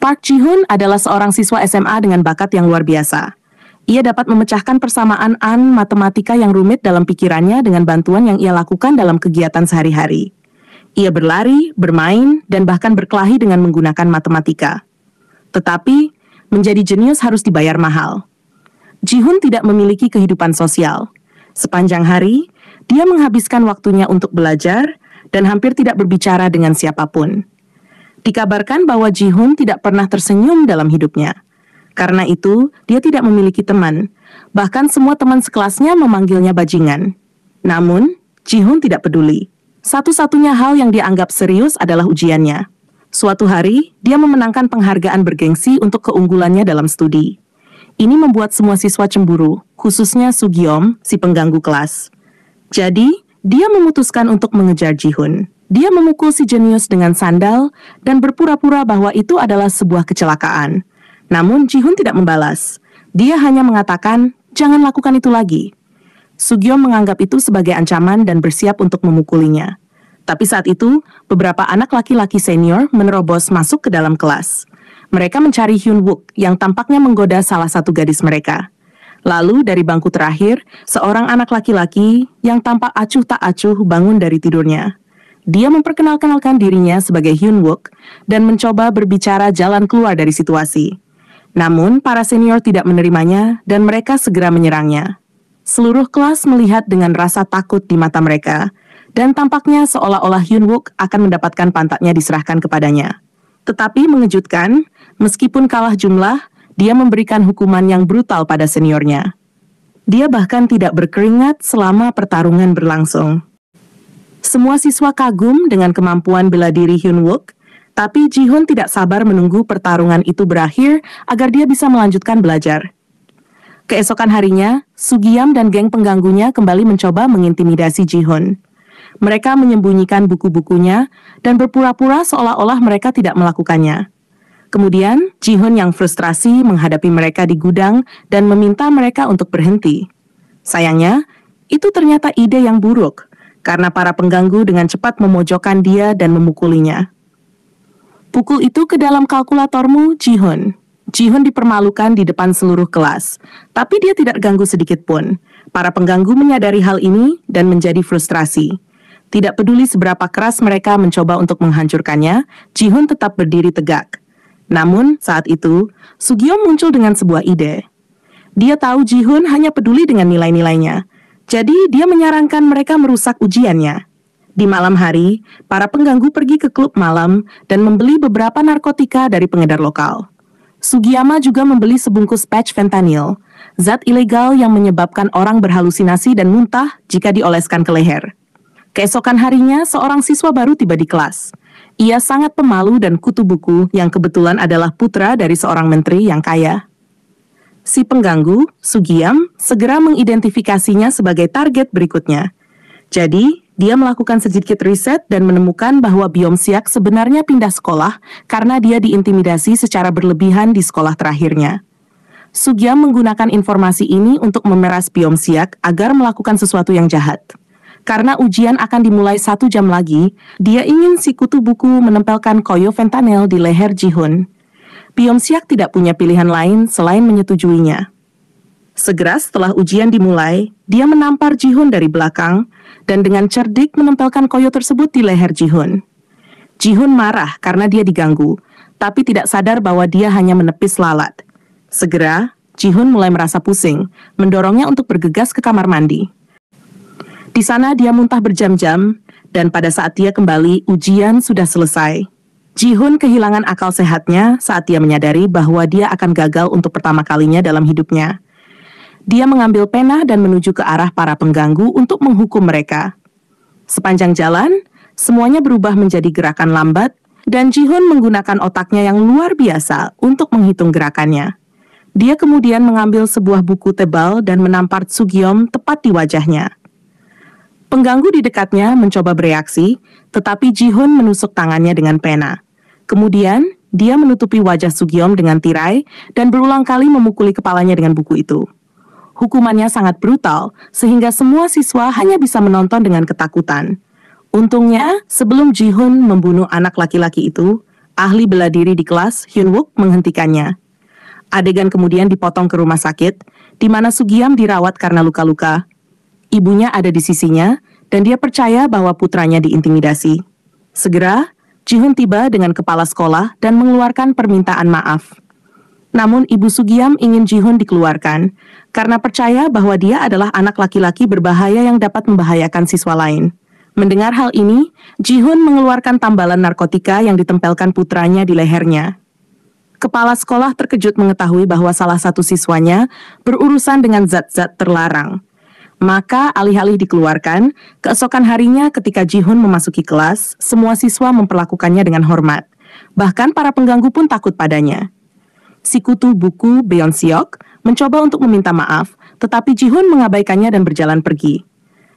Park Ji-hoon adalah seorang siswa SMA dengan bakat yang luar biasa. Ia dapat memecahkan persamaan matematika yang rumit dalam pikirannya dengan bantuan yang ia lakukan dalam kegiatan sehari-hari. Ia berlari, bermain, dan bahkan berkelahi dengan menggunakan matematika. Tetapi, menjadi jenius harus dibayar mahal. Ji-hoon tidak memiliki kehidupan sosial. Sepanjang hari, dia menghabiskan waktunya untuk belajar dan hampir tidak berbicara dengan siapapun. Dikabarkan bahwa Ji-hoon tidak pernah tersenyum dalam hidupnya. Karena itu, dia tidak memiliki teman. Bahkan semua teman sekelasnya memanggilnya bajingan. Namun, Ji-hoon tidak peduli. Satu-satunya hal yang dia anggap serius adalah ujiannya. Suatu hari, dia memenangkan penghargaan bergengsi untuk keunggulannya dalam studi. Ini membuat semua siswa cemburu, khususnya Sugyeom, si pengganggu kelas. Jadi, dia memutuskan untuk mengejar Ji-hoon. Dia memukul si jenius dengan sandal dan berpura-pura bahwa itu adalah sebuah kecelakaan. Namun Ji-hoon tidak membalas. Dia hanya mengatakan, jangan lakukan itu lagi. Sugyeom menganggap itu sebagai ancaman dan bersiap untuk memukulinya. Tapi saat itu, beberapa anak laki-laki senior menerobos masuk ke dalam kelas. Mereka mencari Hyun-wook yang tampaknya menggoda salah satu gadis mereka. Lalu dari bangku terakhir, seorang anak laki-laki yang tampak acuh tak acuh bangun dari tidurnya. Dia memperkenalkan dirinya sebagai Hyun-wook dan mencoba berbicara jalan keluar dari situasi. Namun, para senior tidak menerimanya dan mereka segera menyerangnya. Seluruh kelas melihat dengan rasa takut di mata mereka, dan tampaknya seolah-olah Hyun-wook akan mendapatkan pantatnya diserahkan kepadanya. Tetapi mengejutkan, meskipun kalah jumlah, dia memberikan hukuman yang brutal pada seniornya. Dia bahkan tidak berkeringat selama pertarungan berlangsung. Semua siswa kagum dengan kemampuan bela diri Hyun-wook, tapi Ji-hoon tidak sabar menunggu pertarungan itu berakhir agar dia bisa melanjutkan belajar. Keesokan harinya, Sugyeom dan geng pengganggunya kembali mencoba mengintimidasi Ji-hoon. Mereka menyembunyikan buku-bukunya dan berpura-pura seolah-olah mereka tidak melakukannya. Kemudian, Ji-hoon yang frustrasi menghadapi mereka di gudang dan meminta mereka untuk berhenti. Sayangnya, itu ternyata ide yang buruk, karena para pengganggu dengan cepat memojokkan dia dan memukulinya. Pukul itu ke dalam kalkulatormu, Ji-hoon. Ji-hoon dipermalukan di depan seluruh kelas, tapi dia tidak ganggu sedikit pun. Para pengganggu menyadari hal ini dan menjadi frustrasi. Tidak peduli seberapa keras mereka mencoba untuk menghancurkannya, Ji-hoon tetap berdiri tegak. Namun, saat itu, Sugyeom muncul dengan sebuah ide. Dia tahu Ji-hoon hanya peduli dengan nilai-nilainya. Jadi, dia menyarankan mereka merusak ujiannya. Di malam hari, para pengganggu pergi ke klub malam dan membeli beberapa narkotika dari pengedar lokal. Sugiyama juga membeli sebungkus patch fentanyl, zat ilegal yang menyebabkan orang berhalusinasi dan muntah jika dioleskan ke leher. Keesokan harinya, seorang siswa baru tiba di kelas. Ia sangat pemalu dan kutu buku yang kebetulan adalah putra dari seorang menteri yang kaya. Si pengganggu, Sugyeom, segera mengidentifikasinya sebagai target berikutnya. Jadi, dia melakukan sedikit riset dan menemukan bahwa Byom-siak sebenarnya pindah sekolah karena dia diintimidasi secara berlebihan di sekolah terakhirnya. Sugyeom menggunakan informasi ini untuk memeras Byom-siak agar melakukan sesuatu yang jahat. Karena ujian akan dimulai 1 jam lagi, dia ingin si kutu buku menempelkan koyo fentanyl di leher Ji-hoon. Byom-siak tidak punya pilihan lain selain menyetujuinya. Segera setelah ujian dimulai, dia menampar Ji-hoon dari belakang dan dengan cerdik menempelkan koyo tersebut di leher Ji-hoon. Ji-hoon marah karena dia diganggu, tapi tidak sadar bahwa dia hanya menepis lalat. Segera, Ji-hoon mulai merasa pusing, mendorongnya untuk bergegas ke kamar mandi. Di sana dia muntah berjam-jam, dan pada saat dia kembali, ujian sudah selesai. Ji-hoon kehilangan akal sehatnya saat dia menyadari bahwa dia akan gagal untuk pertama kalinya dalam hidupnya. Dia mengambil pena dan menuju ke arah para pengganggu untuk menghukum mereka. Sepanjang jalan, semuanya berubah menjadi gerakan lambat, dan Ji-hoon menggunakan otaknya yang luar biasa untuk menghitung gerakannya. Dia kemudian mengambil sebuah buku tebal dan menampar Sugyeom tepat di wajahnya. Pengganggu di dekatnya mencoba bereaksi, tetapi Ji-hoon menusuk tangannya dengan pena. Kemudian, dia menutupi wajah Sugyeom dengan tirai dan berulang kali memukuli kepalanya dengan buku itu. Hukumannya sangat brutal, sehingga semua siswa hanya bisa menonton dengan ketakutan. Untungnya, sebelum Ji-hoon membunuh anak laki-laki itu, Ahli bela diri di kelas, Hyun-wook, menghentikannya. Adegan kemudian dipotong ke rumah sakit, di mana Sugiam dirawat karena luka-luka. Ibunya ada di sisinya, dan dia percaya bahwa putranya diintimidasi. Segera, Ji-hoon tiba dengan kepala sekolah dan mengeluarkan permintaan maaf. Namun ibu Sugiam ingin Ji-hoon dikeluarkan, karena percaya bahwa dia adalah anak laki-laki berbahaya yang dapat membahayakan siswa lain. Mendengar hal ini, Ji-hoon mengeluarkan tambalan narkotika yang ditempelkan putranya di lehernya. Kepala sekolah terkejut mengetahui bahwa salah satu siswanya berurusan dengan zat-zat terlarang. Maka alih-alih dikeluarkan, keesokan harinya ketika Ji-hoon memasuki kelas, semua siswa memperlakukannya dengan hormat. Bahkan para pengganggu pun takut padanya. Sikutu buku Beon-seok mencoba untuk meminta maaf, tetapi Ji-hoon mengabaikannya dan berjalan pergi.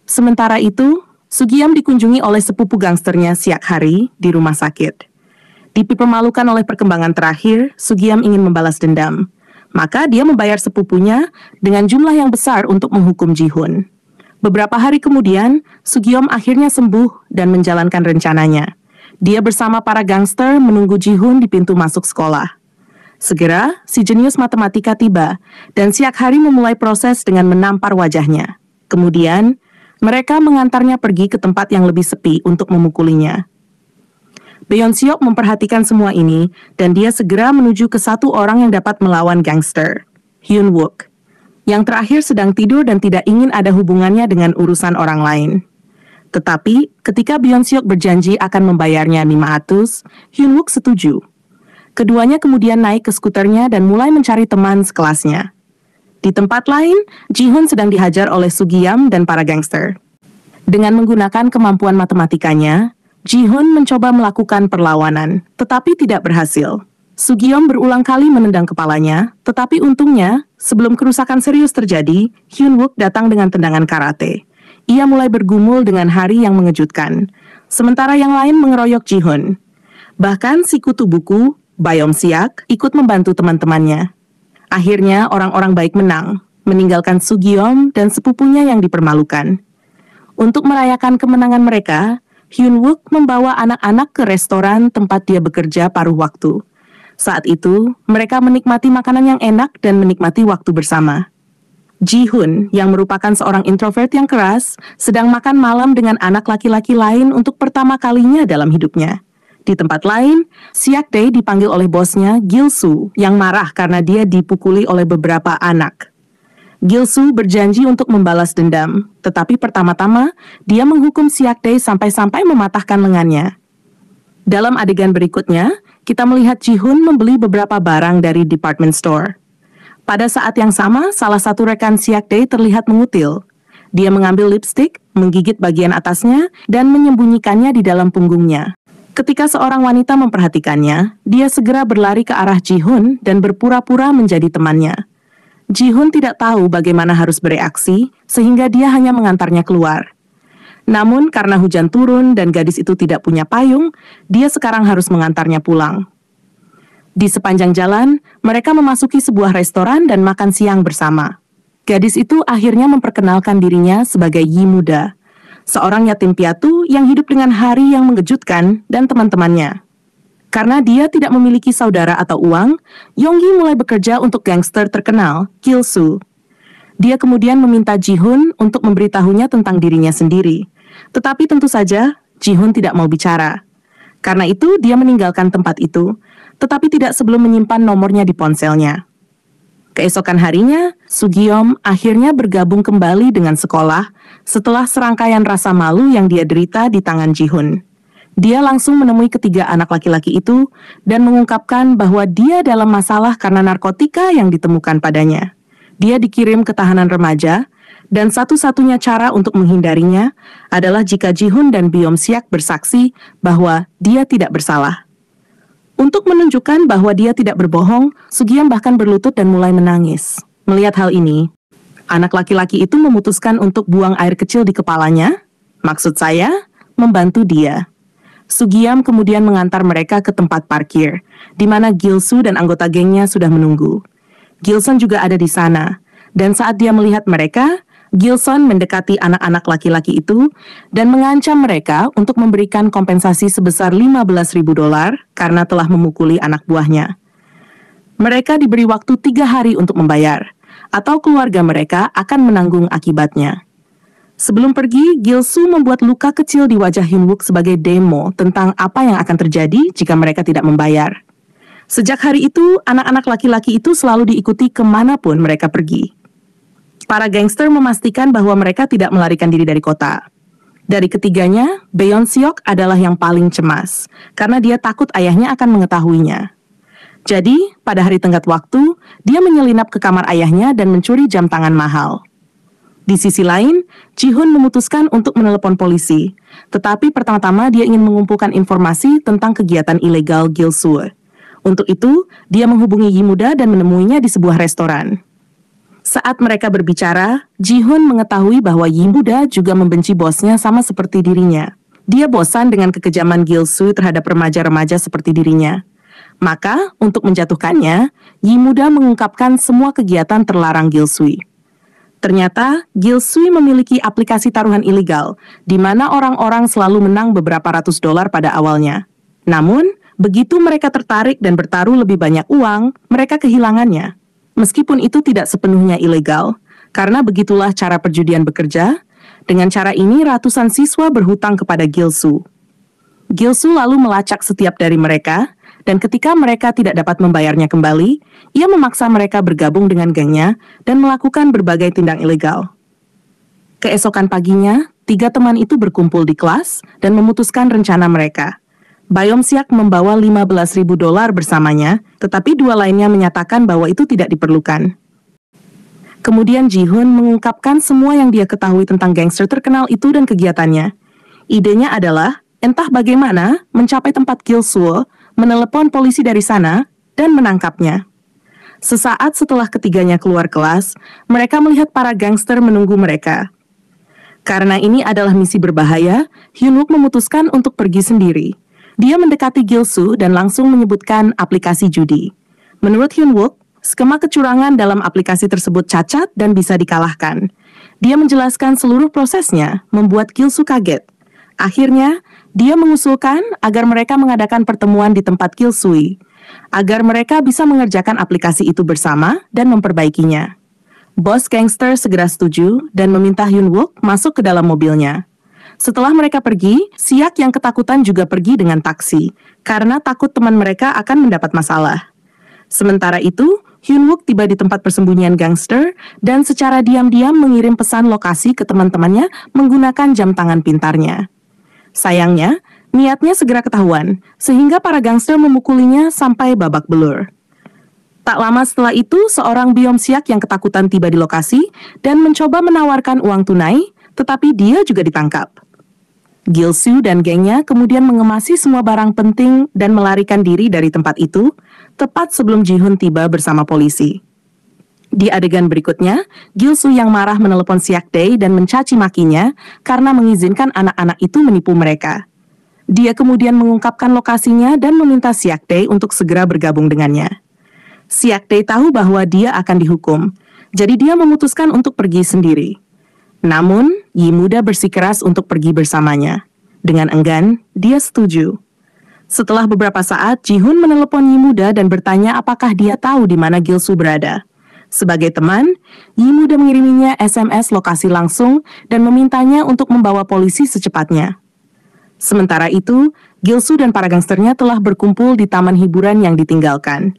Sementara itu, Sugiam dikunjungi oleh sepupu gangsternya Siak-hari di rumah sakit. Dipermalukan oleh perkembangan terakhir, Sugiam ingin membalas dendam. Maka dia membayar sepupunya dengan jumlah yang besar untuk menghukum Ji-hoon. Beberapa hari kemudian, Sugiam akhirnya sembuh dan menjalankan rencananya. Dia bersama para gangster menunggu Ji-hoon di pintu masuk sekolah. Segera, si jenius matematika tiba, dan Siak-hari memulai proses dengan menampar wajahnya. Kemudian, mereka mengantarnya pergi ke tempat yang lebih sepi untuk memukulinya. Beon-seok memperhatikan semua ini, dan dia segera menuju ke satu orang yang dapat melawan gangster, Hyun-wook, yang terakhir sedang tidur dan tidak ingin ada hubungannya dengan urusan orang lain. Tetapi, ketika Beon-seok berjanji akan membayarnya 500, Hyun-wook setuju. Keduanya kemudian naik ke skuternya dan mulai mencari teman sekelasnya. Di tempat lain, Ji-hoon sedang dihajar oleh Sugiam dan para gangster. Dengan menggunakan kemampuan matematikanya, Ji-hoon mencoba melakukan perlawanan, tetapi tidak berhasil. Sugiam berulang kali menendang kepalanya, tetapi untungnya, sebelum kerusakan serius terjadi, Hyun-wook datang dengan tendangan karate. Ia mulai bergumul dengan hari yang mengejutkan, sementara yang lain mengeroyok Ji-hoon. Bahkan si kutu buku, Beon-seok, ikut membantu teman-temannya. Akhirnya orang-orang baik menang, meninggalkan Sugiam dan sepupunya yang dipermalukan. Untuk merayakan kemenangan mereka, Hyun-wook membawa anak-anak ke restoran tempat dia bekerja paruh waktu. Saat itu, mereka menikmati makanan yang enak dan menikmati waktu bersama. Ji-hoon, yang merupakan seorang introvert yang keras, sedang makan malam dengan anak laki-laki lain untuk pertama kalinya dalam hidupnya. Di tempat lain, Siak-dae dipanggil oleh bosnya, Gil-soo, yang marah karena dia dipukuli oleh beberapa anak. Gil-soo berjanji untuk membalas dendam, tetapi pertama-tama dia menghukum Siak-dae sampai-sampai mematahkan lengannya. Dalam adegan berikutnya, kita melihat Ji-hoon membeli beberapa barang dari department store. Pada saat yang sama, salah satu rekan Siak-dae terlihat mengutil. Dia mengambil lipstik, menggigit bagian atasnya, dan menyembunyikannya di dalam punggungnya. Ketika seorang wanita memperhatikannya, dia segera berlari ke arah Ji-hoon dan berpura-pura menjadi temannya. Ji-hoon tidak tahu bagaimana harus bereaksi, sehingga dia hanya mengantarnya keluar. Namun karena hujan turun dan gadis itu tidak punya payung, dia sekarang harus mengantarnya pulang. Di sepanjang jalan, mereka memasuki sebuah restoran dan makan siang bersama. Gadis itu akhirnya memperkenalkan dirinya sebagai Yi muda, seorang yatim piatu yang hidup dengan hari yang mengejutkan dan teman-temannya. Karena dia tidak memiliki saudara atau uang, Yonggi mulai bekerja untuk gangster terkenal, Gil-soo. Dia kemudian meminta Ji-hoon untuk memberitahunya tentang dirinya sendiri. Tetapi tentu saja, Ji-hoon tidak mau bicara. Karena itu, dia meninggalkan tempat itu, tetapi tidak sebelum menyimpan nomornya di ponselnya. Keesokan harinya, Sugiam akhirnya bergabung kembali dengan sekolah setelah serangkaian rasa malu yang dia derita di tangan Ji-hoon. Dia langsung menemui ketiga anak laki-laki itu dan mengungkapkan bahwa dia dalam masalah karena narkotika yang ditemukan padanya. Dia dikirim ke tahanan remaja, dan satu-satunya cara untuk menghindarinya adalah jika Ji-hoon dan Beon-seok bersaksi bahwa dia tidak bersalah. Untuk menunjukkan bahwa dia tidak berbohong, Sugiam bahkan berlutut dan mulai menangis. Melihat hal ini, anak laki-laki itu memutuskan untuk buang air kecil di kepalanya. Maksud saya, membantu dia. Sugiam kemudian mengantar mereka ke tempat parkir, di mana Gil-soo dan anggota gengnya sudah menunggu. Gilson juga ada di sana, dan saat dia melihat mereka, Gilson mendekati anak-anak laki-laki itu dan mengancam mereka untuk memberikan kompensasi sebesar $15.000 karena telah memukuli anak buahnya. Mereka diberi waktu 3 hari untuk membayar, atau keluarga mereka akan menanggung akibatnya. Sebelum pergi, Gil-soo membuat luka kecil di wajah Hyun-wook sebagai demo tentang apa yang akan terjadi jika mereka tidak membayar. Sejak hari itu, anak-anak laki-laki itu selalu diikuti kemanapun mereka pergi. Para gangster memastikan bahwa mereka tidak melarikan diri dari kota. Dari ketiganya, Beon-seok adalah yang paling cemas, karena dia takut ayahnya akan mengetahuinya. Jadi, pada hari tenggat waktu, dia menyelinap ke kamar ayahnya dan mencuri jam tangan mahal. Di sisi lain, Ji-hoon memutuskan untuk menelepon polisi, tetapi pertama-tama dia ingin mengumpulkan informasi tentang kegiatan ilegal Gil-soo. Untuk itu, dia menghubungi Yi-muda dan menemuinya di sebuah restoran. Saat mereka berbicara, Ji-hoon mengetahui bahwa Yi-muda juga membenci bosnya sama seperti dirinya. Dia bosan dengan kekejaman Gil-soo terhadap remaja-remaja seperti dirinya. Maka, untuk menjatuhkannya, Yi-muda mengungkapkan semua kegiatan terlarang Gil-soo. Ternyata, Gil-soo memiliki aplikasi taruhan ilegal, di mana orang-orang selalu menang beberapa ratus dolar pada awalnya. Namun, begitu mereka tertarik dan bertaruh lebih banyak uang, mereka kehilangannya. Meskipun itu tidak sepenuhnya ilegal, karena begitulah cara perjudian bekerja, dengan cara ini ratusan siswa berhutang kepada Gil-soo. Gil-soo lalu melacak setiap dari mereka, dan ketika mereka tidak dapat membayarnya kembali, ia memaksa mereka bergabung dengan gengnya dan melakukan berbagai tindak ilegal. Keesokan paginya, 3 teman itu berkumpul di kelas dan memutuskan rencana mereka. Beon-seok membawa $15.000 bersamanya, tetapi 2 lainnya menyatakan bahwa itu tidak diperlukan. Kemudian Ji-hoon mengungkapkan semua yang dia ketahui tentang gangster terkenal itu dan kegiatannya. Idenya adalah, entah bagaimana, mencapai tempat Gil-soo, menelepon polisi dari sana, dan menangkapnya. Sesaat setelah ketiganya keluar kelas, mereka melihat para gangster menunggu mereka. Karena ini adalah misi berbahaya, Hyun-wook memutuskan untuk pergi sendiri. Dia mendekati Gil-soo dan langsung menyebutkan aplikasi judi. Menurut Hyun-wook, skema kecurangan dalam aplikasi tersebut cacat dan bisa dikalahkan. Dia menjelaskan seluruh prosesnya, membuat Gil-soo kaget. Akhirnya, dia mengusulkan agar mereka mengadakan pertemuan di tempat Gil-soo, agar mereka bisa mengerjakan aplikasi itu bersama dan memperbaikinya. Bos gangster segera setuju dan meminta Hyun-wook masuk ke dalam mobilnya. Setelah mereka pergi, Siak yang ketakutan juga pergi dengan taksi, karena takut teman mereka akan mendapat masalah. Sementara itu, Hyun-wook tiba di tempat persembunyian gangster dan secara diam-diam mengirim pesan lokasi ke teman-temannya menggunakan jam tangan pintarnya. Sayangnya, niatnya segera ketahuan, sehingga para gangster memukulinya sampai babak belur. Tak lama setelah itu, seorang Beon-seok yang ketakutan tiba di lokasi dan mencoba menawarkan uang tunai, tetapi dia juga ditangkap. Gil-soo dan gengnya kemudian mengemasi semua barang penting dan melarikan diri dari tempat itu, tepat sebelum Ji-hoon tiba bersama polisi. Di adegan berikutnya, Gil-soo yang marah menelepon Siak-dae dan mencaci makinya karena mengizinkan anak-anak itu menipu mereka. Dia kemudian mengungkapkan lokasinya dan meminta Siak-dae untuk segera bergabung dengannya. Siak-dae tahu bahwa dia akan dihukum, jadi dia memutuskan untuk pergi sendiri. Namun, Yi-muda bersikeras untuk pergi bersamanya. Dengan enggan, dia setuju. Setelah beberapa saat, Ji-hoon menelepon Yi-muda dan bertanya apakah dia tahu di mana Gil-soo berada. Sebagai teman, Yi-muda mengiriminya SMS lokasi langsung dan memintanya untuk membawa polisi secepatnya. Sementara itu, Gil-soo dan para gangsternya telah berkumpul di taman hiburan yang ditinggalkan.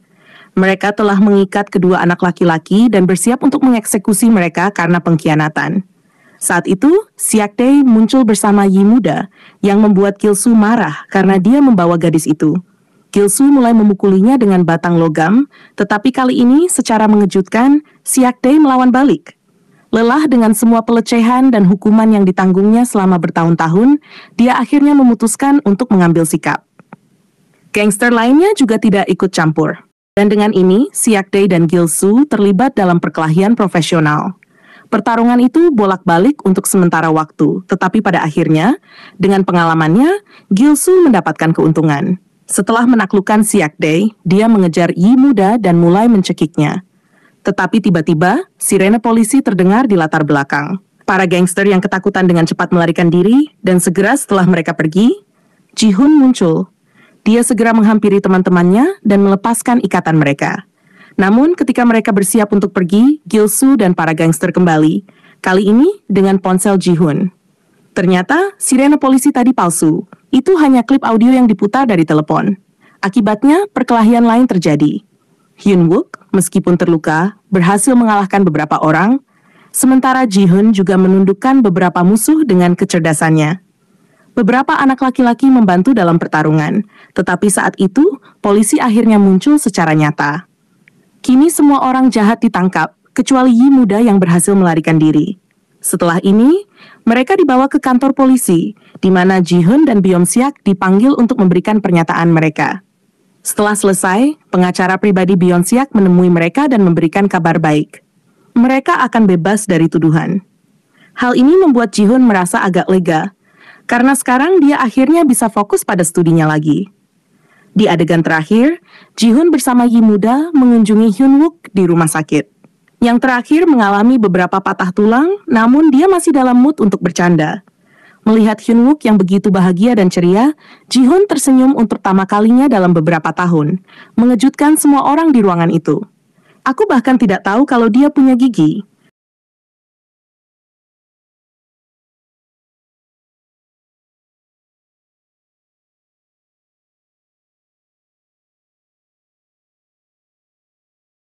Mereka telah mengikat kedua anak laki-laki dan bersiap untuk mengeksekusi mereka karena pengkhianatan. Saat itu, Siak-dae muncul bersama Yi-muda yang membuat Gil-soo marah karena dia membawa gadis itu. Gil-soo mulai memukulinya dengan batang logam, tetapi kali ini secara mengejutkan, Siak-dae melawan balik. Lelah dengan semua pelecehan dan hukuman yang ditanggungnya selama bertahun-tahun, dia akhirnya memutuskan untuk mengambil sikap. Gangster lainnya juga tidak ikut campur. Dan dengan ini, Siak-dae dan Gil-soo terlibat dalam perkelahian profesional. Pertarungan itu bolak-balik untuk sementara waktu, tetapi pada akhirnya, dengan pengalamannya, Gil-soo mendapatkan keuntungan. Setelah menaklukkan Siak-dae, dia mengejar Yi-muda dan mulai mencekiknya. Tetapi tiba-tiba, sirene polisi terdengar di latar belakang. Para gangster yang ketakutan dengan cepat melarikan diri, dan segera setelah mereka pergi, Ji-hun muncul. Dia segera menghampiri teman-temannya dan melepaskan ikatan mereka. Namun ketika mereka bersiap untuk pergi, Gil-soo dan para gangster kembali, kali ini dengan ponsel Ji-hun. Ternyata, sirene polisi tadi palsu. Itu hanya klip audio yang diputar dari telepon. Akibatnya, perkelahian lain terjadi. Hyun-wook, meskipun terluka, berhasil mengalahkan beberapa orang, sementara Ji-hun juga menundukkan beberapa musuh dengan kecerdasannya. Beberapa anak laki-laki membantu dalam pertarungan, tetapi saat itu, polisi akhirnya muncul secara nyata. Kini semua orang jahat ditangkap, kecuali Yi muda yang berhasil melarikan diri. Setelah ini, mereka dibawa ke kantor polisi, di mana Ji-hun dan Byeon-seok dipanggil untuk memberikan pernyataan mereka. Setelah selesai, pengacara pribadi Byeon-seok menemui mereka dan memberikan kabar baik. Mereka akan bebas dari tuduhan. Hal ini membuat Ji-hun merasa agak lega, karena sekarang dia akhirnya bisa fokus pada studinya lagi. Di adegan terakhir, Ji-hun bersama Yi muda mengunjungi Hyun-wook di rumah sakit. Yang terakhir mengalami beberapa patah tulang, namun dia masih dalam mood untuk bercanda. Melihat Hyun-wook yang begitu bahagia dan ceria, Ji-hun tersenyum untuk pertama kalinya dalam beberapa tahun, mengejutkan semua orang di ruangan itu. Aku bahkan tidak tahu kalau dia punya gigi.